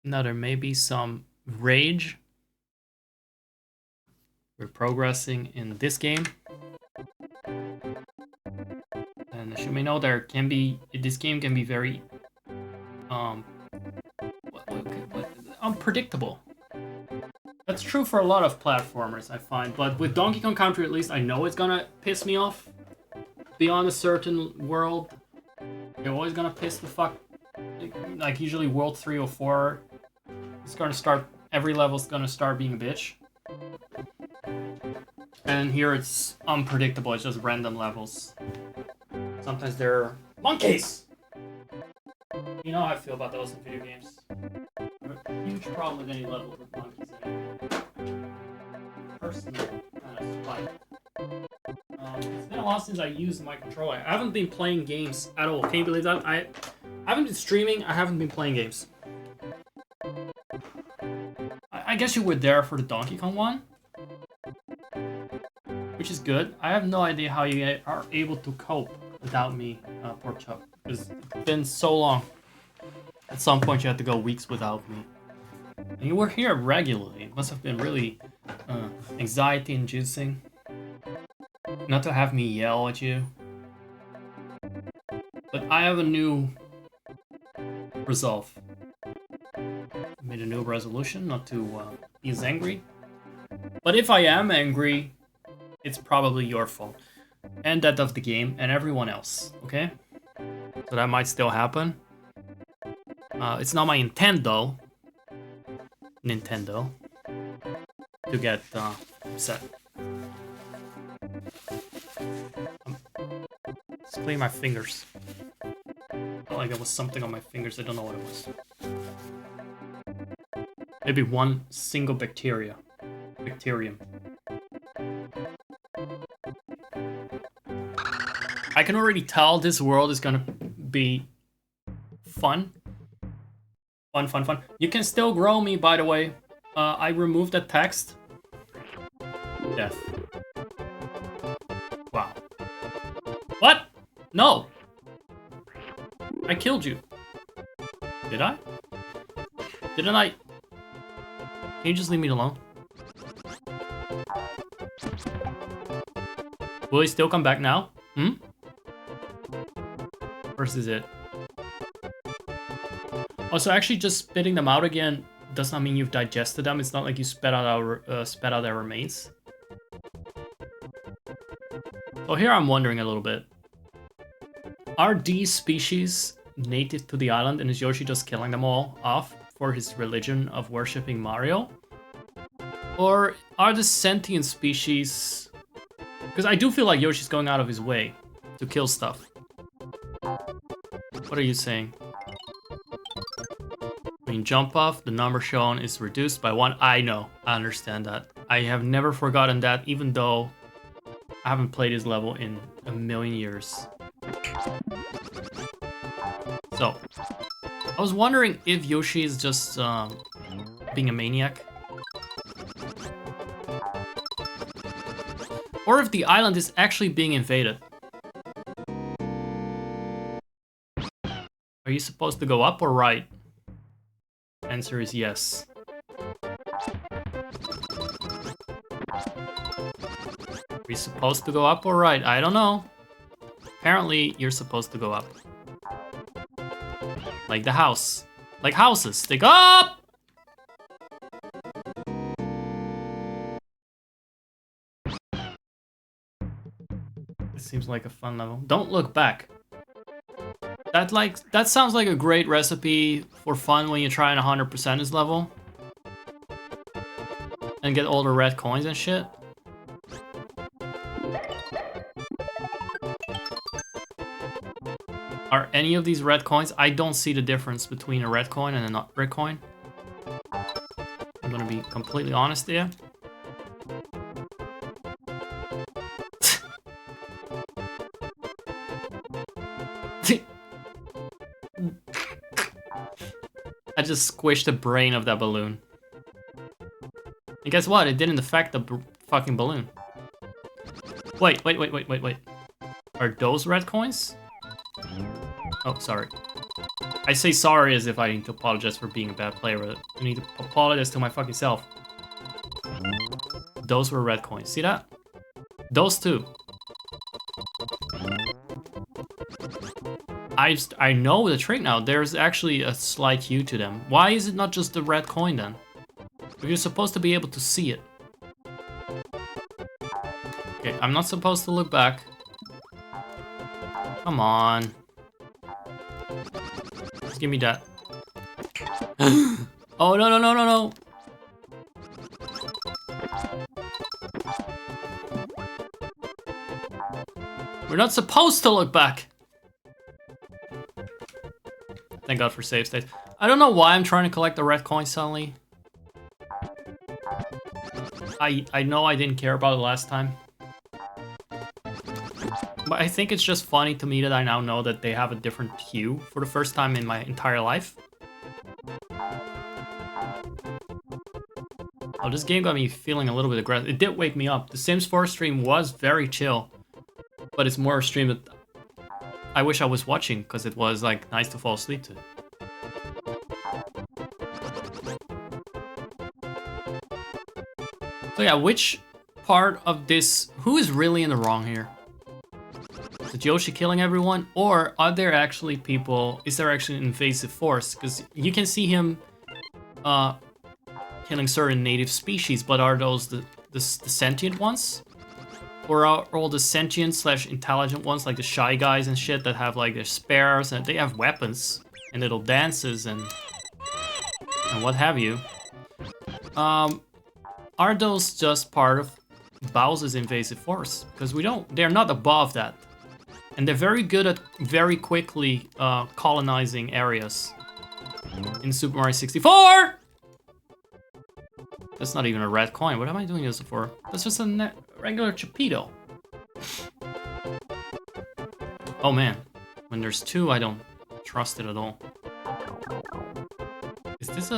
Now there may be some rage. We're progressing in this game. And as you may know, this game can be very unpredictable. That's true for a lot of platformers, I find. But with Donkey Kong Country, at least I know it's gonna piss me off. Beyond a certain world, you're always gonna piss the fuck. Like usually World 3 or 4, it's gonna start. Every level's gonna start being a bitch. And here it's unpredictable. It's just random levels. Sometimes they're monkeys. You know how I feel about those in video games. I have a huge problem with any level with monkeys in it. Personally, kind of spite. It's been a while since I used my controller. I haven't been playing games at all. Can you believe that? I haven't been streaming. I haven't been playing games. I guess you were there for the Donkey Kong one, which is good. I have no idea how you are able to cope without me, Pork Chop, because it's been so long. At some point, you had to go weeks without me. And you were here regularly. It must have been really anxiety-inducing. Not to have me yell at you. But I have a new resolve. I made a new resolution not to be as angry. But if I am angry, it's probably your fault. And that of the game and everyone else, okay? So that might still happen. It's not my intent, though. Nintendo. To get upset. Let's clean my fingers. Felt like there was something on my fingers. I don't know what it was. Maybe one single bacterium. I can already tell this world is gonna be fun. Fun. You can still grow me, by the way. I removed that text. Death. Wow. What? No! I killed you. Did I? Didn't I? Can you just leave me alone? Will he still come back now? Hmm? Or is it? Also, actually just spitting them out again does not mean you've digested them. It's not like you spat out their remains. So here I'm wondering a little bit. Are these species native to the island and is Yoshi just killing them all off for his religion of worshipping Mario? Or are the sentient species... Because I do feel like Yoshi's going out of his way to kill stuff. What are you saying? When you jump off, the number shown is reduced by 1. I know. I understand that. I have never forgotten that, even though I haven't played this level in a million years. So, I was wondering if Yoshi is just being a maniac. Or if the island is actually being invaded. Are you supposed to go up or right? Answer is yes. Are you supposed to go up or right? I don't know. Apparently, you're supposed to go up. Like the house. Like houses. They go up! This seems like a fun level. Don't look back. That sounds like a great recipe for fun when you're trying 100% this level. And get all the red coins and shit. Are any of these red coins? I don't see the difference between a red coin and a not red coin. I'm gonna be completely honest here. I just squished the brain of that balloon. And guess what? It didn't affect the fucking balloon. Wait. Are those red coins? Oh, sorry. I say sorry as if I need to apologize for being a bad player, but I need to apologize to my fucking self. Those were red coins. See that? Those two. I know the trick now. There's actually a slight hue to them. Why is it not just the red coin then? If you're supposed to be able to see it. Okay, I'm not supposed to look back. Come on. Just give me that. Oh, no, no, no, no, no. We're not supposed to look back. Thank God for save states. I don't know why I'm trying to collect the red coins suddenly. I know I didn't care about it last time. But I think it's just funny to me that I now know that they have a different hue for the first time in my entire life. Oh, this game got me feeling a little bit aggressive. It did wake me up. The Sims 4 stream was very chill. But it's more a stream that I wish I was watching, because it was like nice to fall asleep to. So yeah, which part of this... Who is really in the wrong here? Is it Yoshi killing everyone? Or are there actually people... Is there actually an invasive force? Because you can see him killing certain native species, but are those the sentient ones? Or are all the sentient / intelligent ones, like the shy guys and shit that have like their spares and they have weapons and little dances and what have you? Are those just part of Bowser's invasive force? Because they're not above that. And they're very good at very quickly colonizing areas. In Super Mario 64! That's not even a red coin. What am I doing this for? That's just a regular Chipito. Oh man. When there's two, I don't trust it at all. Is this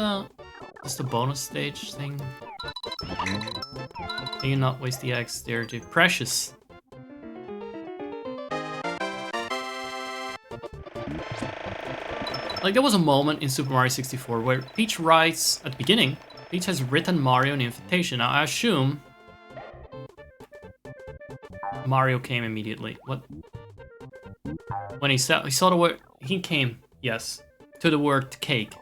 just a bonus stage thing? Can you not waste the eggs? They're too precious. Like, there was a moment in Super Mario 64 where Peach writes, at the beginning, Peach has written Mario an invitation. Now, I assume Mario came immediately. What? When he saw the word, he came, yes, to the word cake,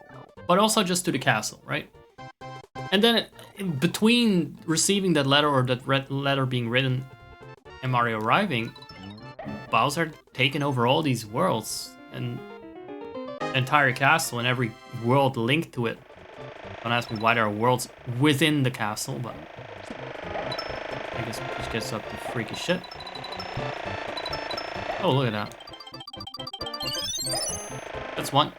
but also just to the castle, right? And then between receiving that letter or that letter being written and Mario arriving, Bowser taking over all these worlds and the entire castle and every world linked to it. Don't ask me why there are worlds within the castle, but I guess Peach gets up to freaky shit. Oh, look at that. That's one.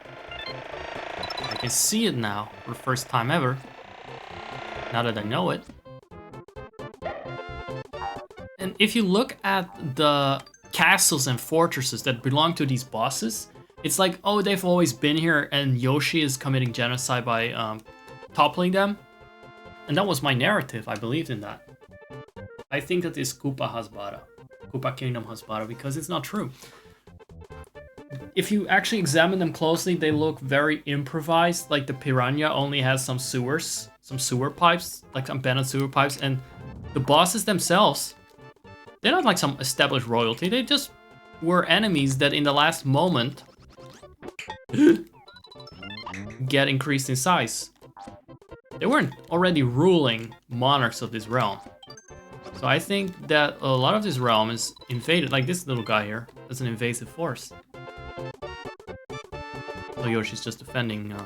I can see it now for the first time ever. Now that I know it. And if you look at the castles and fortresses that belong to these bosses, it's like, oh, they've always been here and Yoshi is committing genocide by toppling them. And that was my narrative. I believed in that. I think that this Koopa Hasbara. Koopa Kingdom Hasbara, because it's not true. If you actually examine them closely, they look very improvised. Like the Piranha only has some sewers, some sewer pipes, like some abandoned sewer pipes. And the bosses themselves, they're not like some established royalty. They just were enemies that in the last moment get increased in size. They weren't already ruling monarchs of this realm. So I think that a lot of this realm is invaded. Like this little guy here, that's an invasive force. So Yoshi's just defending the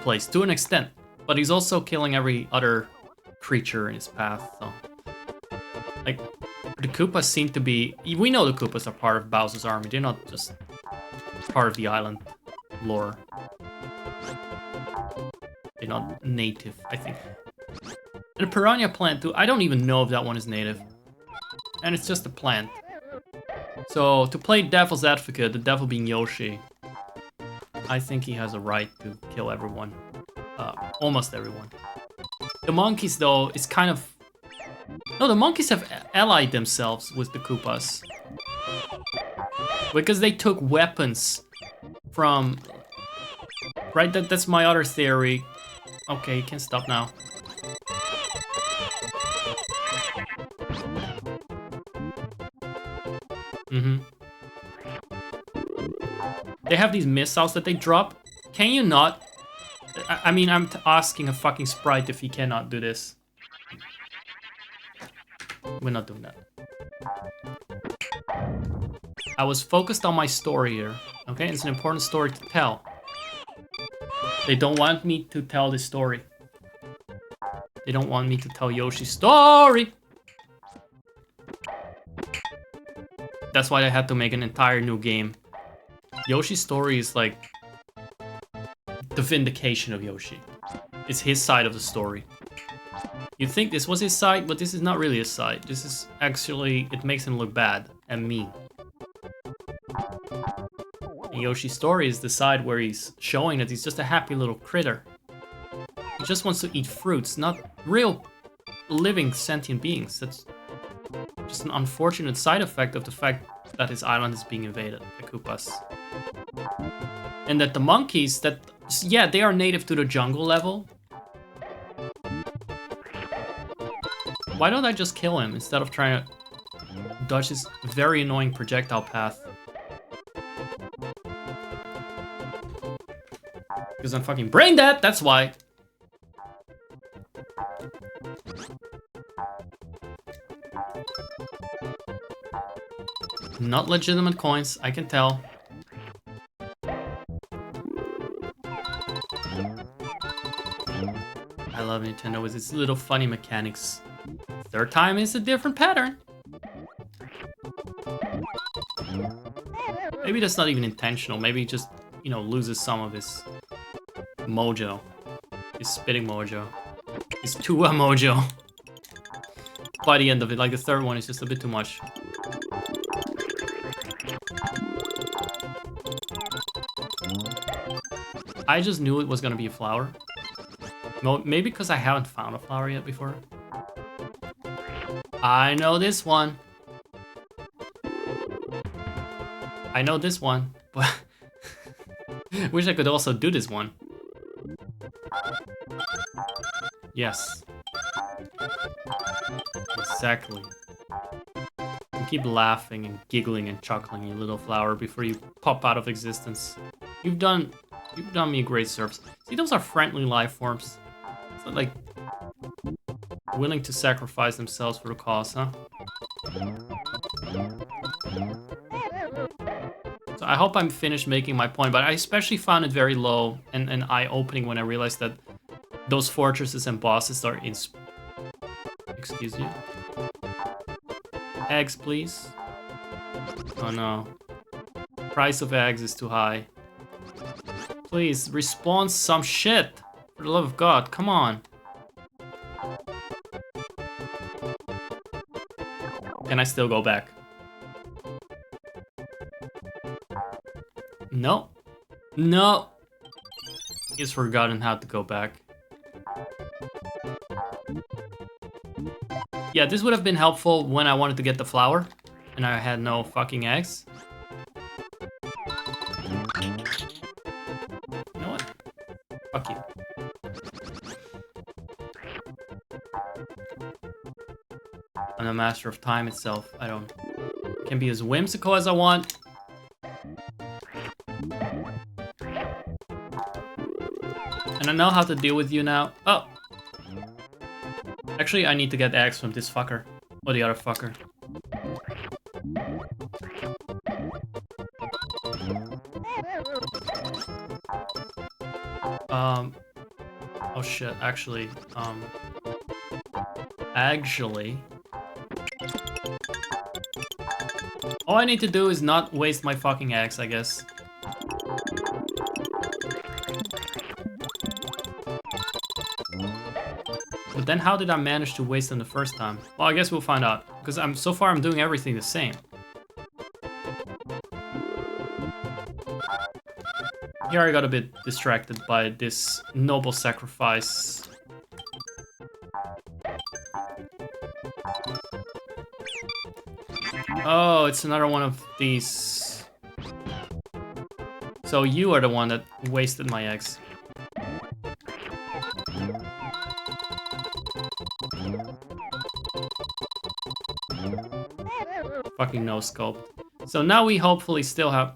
place to an extent. But he's also killing every other creature in his path. So, like, the Koopas seem to be... We know the Koopas are part of Bowser's army. They're not just part of the island lore. They're not native, I think. And the Piranha plant too, I don't even know if that one is native. And it's just a plant. So, to play devil's advocate, the devil being Yoshi, I think he has a right to kill everyone. Almost everyone. The monkeys, though, is kind of... No, the monkeys have allied themselves with the Koopas. Because they took weapons from... Right, that's my other theory. Okay, you can stop now. Mm-hmm. They have these missiles that they drop. Can you not? I mean, I'm asking a fucking sprite if he cannot do this. We're not doing that. I was focused on my story here. Okay, it's an important story to tell. They don't want me to tell this story. They don't want me to tell Yoshi's story. That's why I had to make an entire new game. Yoshi's story is like the vindication of Yoshi. It's his side of the story. You'd think this was his side, but this is not really his side. This is actually, it makes him look bad and mean. And Yoshi's story is the side where he's showing that he's just a happy little critter. He just wants to eat fruits, not real living sentient beings. That's just an unfortunate side effect of the fact that his island is being invaded by Koopas. And that the monkeys, that, yeah, they are native to the jungle level. Why don't I just kill him instead of trying to dodge his very annoying projectile path? Because I'm fucking brain dead, that's why. Not legitimate coins, I can tell. I love Nintendo with its little funny mechanics. Third time is a different pattern. Maybe that's not even intentional. Maybe he just, you know, loses some of his mojo. His spitting mojo. His Tua mojo. By the end of it, like the third one is just a bit too much. I just knew it was gonna be a flower. Maybe because I haven't found a flower yet before. I know this one. I know this one, but wish I could also do this one. Yes. Exactly. You keep laughing and giggling and chuckling, you little flower, before you pop out of existence. You've done me a great service. See, those are friendly life forms. It's not like willing to sacrifice themselves for the cause, huh? So I hope I'm finished making my point, but I especially found it very low and eye-opening when I realized that those fortresses and bosses are in... Excuse you? Eggs, please? Oh no. Price of eggs is too high. Please, respawn some shit! For the love of God, come on. Can I still go back? No. No! He's forgotten how to go back. Yeah, this would have been helpful when I wanted to get the flower, and I had no fucking eggs. You know what? Fuck you. I'm a master of time itself. I can be as whimsical as I want. And I know how to deal with you now. Oh! Actually, I need to get eggs from this fucker. Or the other fucker. Oh shit, actually, all I need to do is not waste my fucking eggs, I guess. But then how did I manage to waste them the first time? Well, I guess we'll find out. Because so far I'm doing everything the same. Here I got a bit distracted by this noble sacrifice. Oh, it's another one of these So you are the one that wasted my eggs. Fucking no scope. So now we hopefully still have...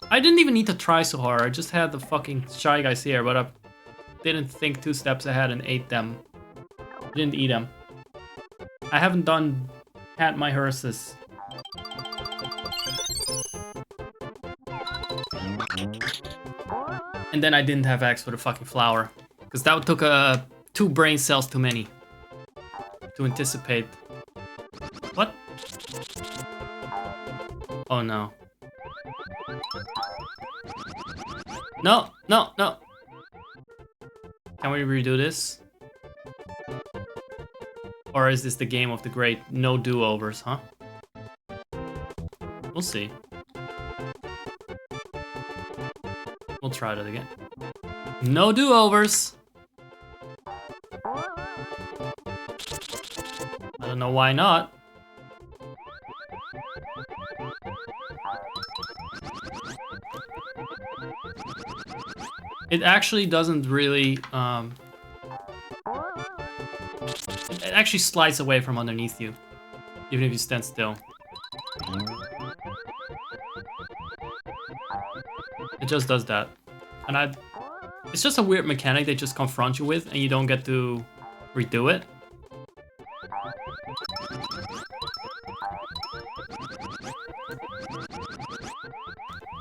I didn't even need to try so hard. I just had the fucking Shy Guys here, but I didn't think 2 steps ahead and ate them. Didn't eat them. I haven't had my hearses. And then I didn't have eggs for the fucking flower. Because that took 2 brain cells too many. To anticipate. What? Oh no. No, no, no. Can we redo this? Or is this the game of the great no do-overs, huh? We'll see. We'll try that again. No do-overs! I don't know why not. It actually doesn't really, it actually slides away from underneath you, even if you stand still. It just does that. And it's just a weird mechanic they just confront you with, and you don't get to redo it.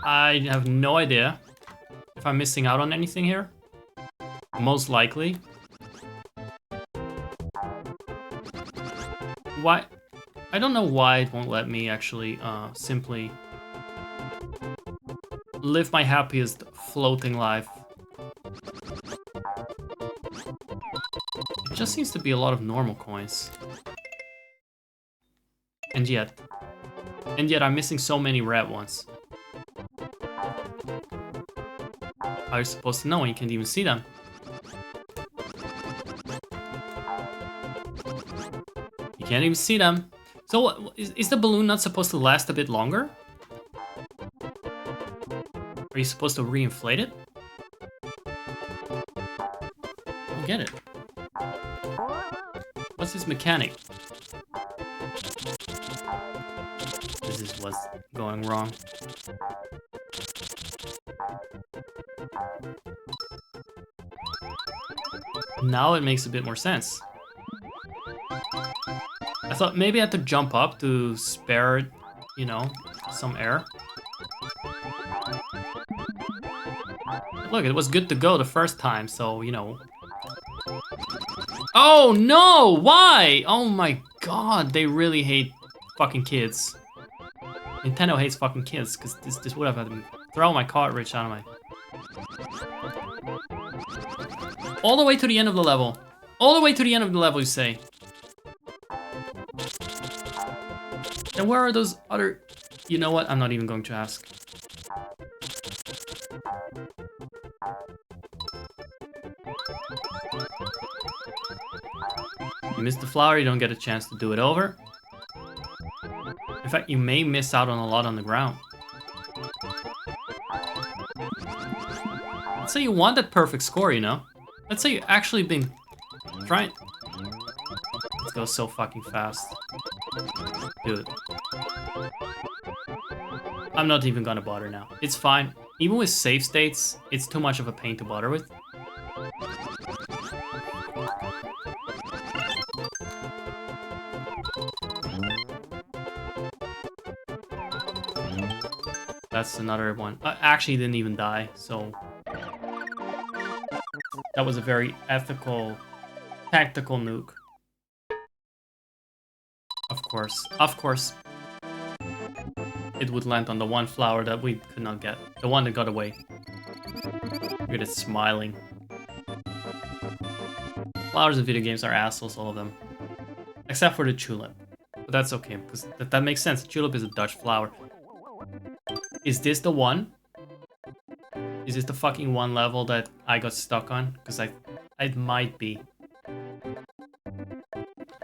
I have no idea if I'm missing out on anything here. Most likely. Why? I don't know why it won't let me actually simply live my happiest floating life. It just seems to be a lot of normal coins. And yet I'm missing so many red ones. How are you supposed to know when you can't even see them? You can't even see them. So is the balloon not supposed to last a bit longer? Are you supposed to re-inflate it? I don't get it. What's this mechanic? This is what's going wrong. Now it makes a bit more sense. I thought maybe I had to jump up to spare, you know, some air. Look, it was good to go the first time, so, you know. Oh, no! Why? Oh my god, they really hate fucking kids. Nintendo hates fucking kids, because this would have had to throw my cartridge out of my... All the way to the end of the level. All the way to the end of the level, you say. And where are those other... You know what? I'm not even going to ask. You miss the flower, you don't get a chance to do it over. In fact, you may miss out on a lot on the ground. Let's say you want that perfect score, you know? Let's say you actually been trying... Let's go so fucking fast. Dude. I'm not even gonna bother now. It's fine. Even with save states, it's too much of a pain to bother with. That's another one. I actually didn't even die, so... That was a very ethical, tactical nuke. Of course. It would land on the one flower that we could not get. The one that got away. Look at it smiling. Flowers in video games are assholes, all of them. Except for the tulip. But that's okay, because that makes sense. The tulip is a Dutch flower. Is this the one? Is this the fucking one level that I got stuck on? Because it might be.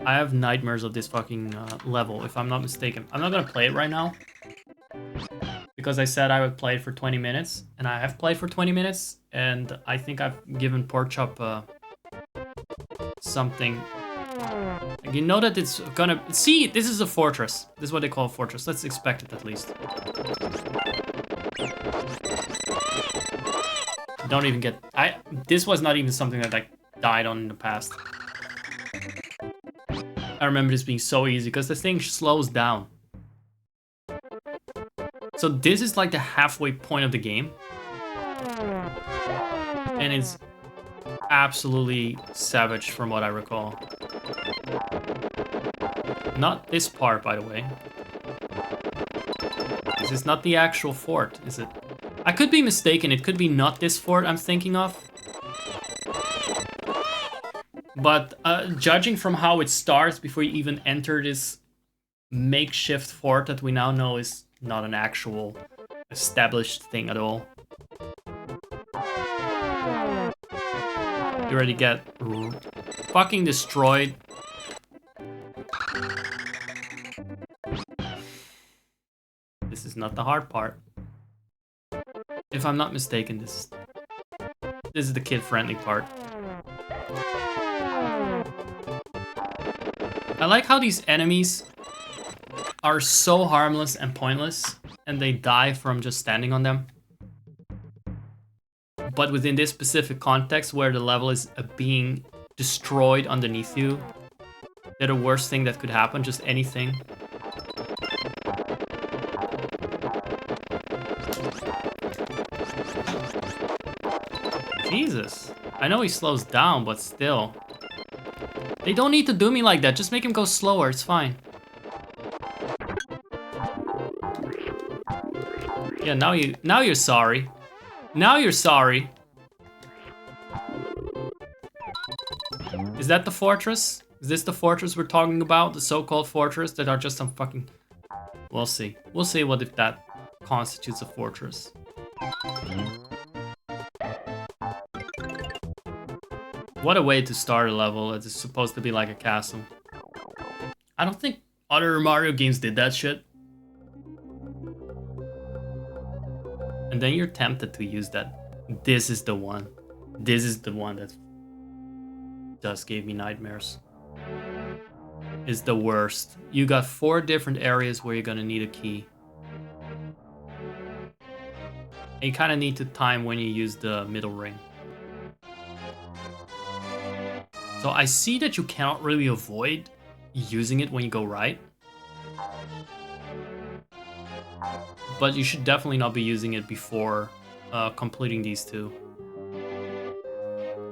I have nightmares of this fucking level, if I'm not mistaken. I'm not gonna play it right now. because I said I would play it for 20 minutes, and I have played for 20 minutes, and I think I've given Porkchop something. Like, you know that it's gonna... See, this is a fortress. This is what they call a fortress. Let's expect it at least. Don't even get... This was not even something that I died on in the past. I remember this being so easy because the thing slows down. So this is like the halfway point of the game. And it's absolutely savage from what I recall. Not this part, by the way. This is not the actual fort, is it? I could be mistaken. It could be not this fort I'm thinking of. But judging from how it starts before you even enter this makeshift fort that we now know is not an actual established thing at all. You already get fucking destroyed. This is not the hard part. If I'm not mistaken, this is the kid-friendly part. I like how these enemies are so harmless and pointless, and they die from just standing on them. But within this specific context, where the level is being destroyed underneath you, they're the worst thing that could happen, just anything. Jesus. I know he slows down, but still. They don't need to do me like that. Just make him go slower. It's fine. Yeah, now you're sorry. Now you're sorry. Is that the fortress? Is this the fortress we're talking about? The so-called fortress that are just some fucking... We'll see. We'll see what if that constitutes a fortress. What a way to start a level. It's supposed to be like a castle. I don't think other Mario games did that shit. And then you're tempted to use that. This is the one. This is the one that just gave me nightmares. It's the worst. You got 4 different areas where you're gonna need a key. And you kind of need to time when you use the middle ring. So I see that you cannot really avoid using it when you go right. But you should definitely not be using it before completing these 2.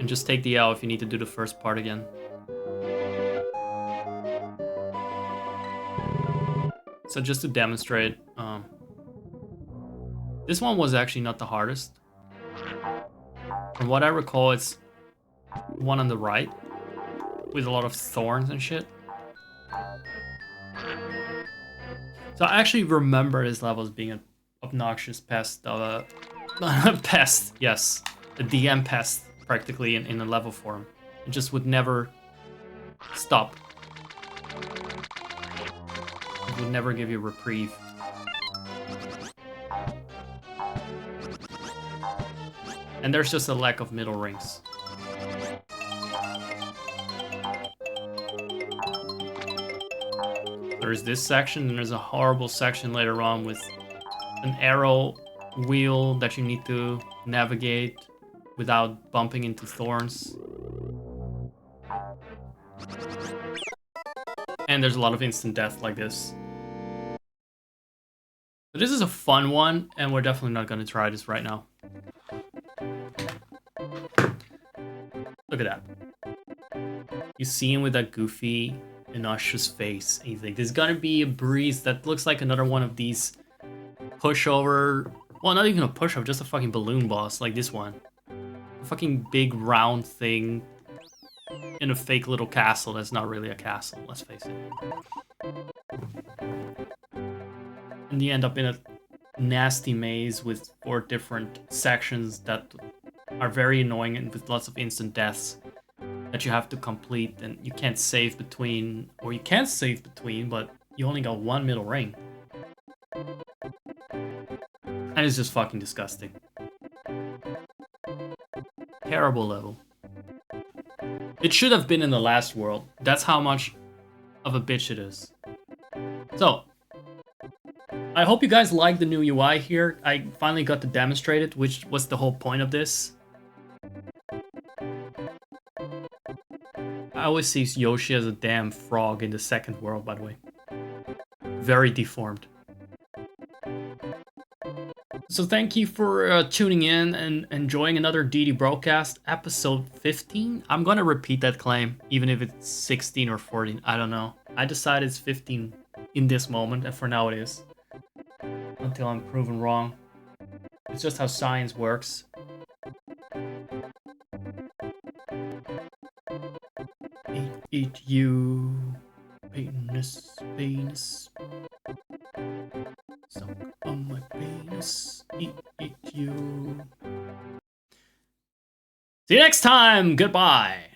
And just take the L if you need to do the first part again. So just to demonstrate, this one was actually not the hardest. From what I recall, it's one on the right with a lot of thorns and shit. So I actually remember this level as being an obnoxious pest of a pest, yes, a DM pest practically in a level form. It just would never stop. It would never give you a reprieve. And there's just a lack of middle rings. There's this section, and there's a horrible section later on with an arrow wheel that you need to navigate without bumping into thorns. And there's a lot of instant death like this. But this is a fun one, and we're definitely not going to try this right now. Look at that. You see him with that goofy, innocuous face. And he's like, there's gonna be a breeze that looks like another one of these pushover... Well, not even a pushover, just a fucking balloon boss, like this one. A fucking big round thing in a fake little castle that's not really a castle, let's face it. And you end up in a nasty maze with 4 different sections that are very annoying and with lots of instant deaths that you have to complete, and you can't save between, or you can save between, but you only got 1 middle ring. And it's just fucking disgusting. Terrible level. It should have been in the last world. That's how much of a bitch it is. So, I hope you guys like the new UI here. I finally got to demonstrate it, which was the whole point of this. I always see Yoshi as a damn frog in the second world, by the way. Very deformed. So thank you for tuning in and enjoying another DD Broadcast, episode 15. I'm gonna repeat that claim, even if it's 16 or 14, I don't know. I decided it's 15 in this moment, and for now it is. Until I'm proven wrong. It's just how science works. Eat you, penis, penis. Suck on my penis, eat you. See you next time, goodbye.